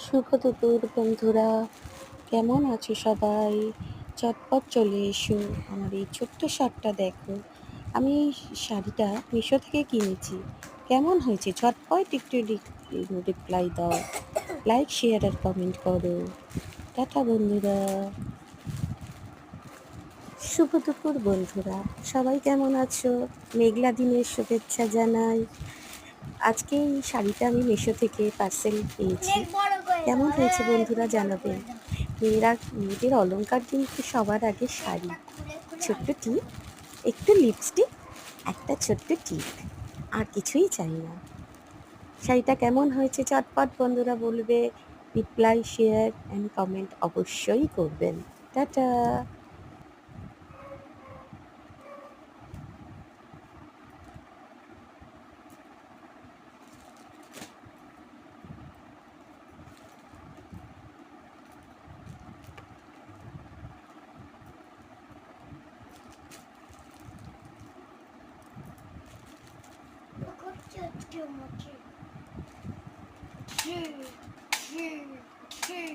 শুভ দুপুর বন্ধুরা, কেমন আছো সবাই? চটপট চলে এসো, আমার এই ছোট্ট শার্টটা দেখো। আমি এই শাড়িটা মিশো থেকে কিনেছি। কেমন হয়েছে? ঝটপট একটু রিপ্লাই দাও, লাইক শেয়ার আর কমেন্ট করো। টাটা বন্ধুরা। শুভ দুপুর বন্ধুরা, সবাই কেমন আছো? মেঘলা দিনের শুভেচ্ছা জানাই। আজকে এই শাড়িটা আমি মিশো থেকে পার্সেল পেয়েছি। কেমন হয়েছে বন্ধুরা জানাবেন। মেয়েদের অলংকার কিন্তু সবার আগে শাড়ি। ছোট্ট টিপ, একটু লিপস্টিক, একটা ছোট্ট টিপ, আর কিছুই চাই না। শাড়িটা কেমন হয়েছে চটপট বন্ধুরা বলবে, রিপ্লাই শেয়ার অ্যান্ড কমেন্ট অবশ্যই করবেন। টাটা। Two, two, two.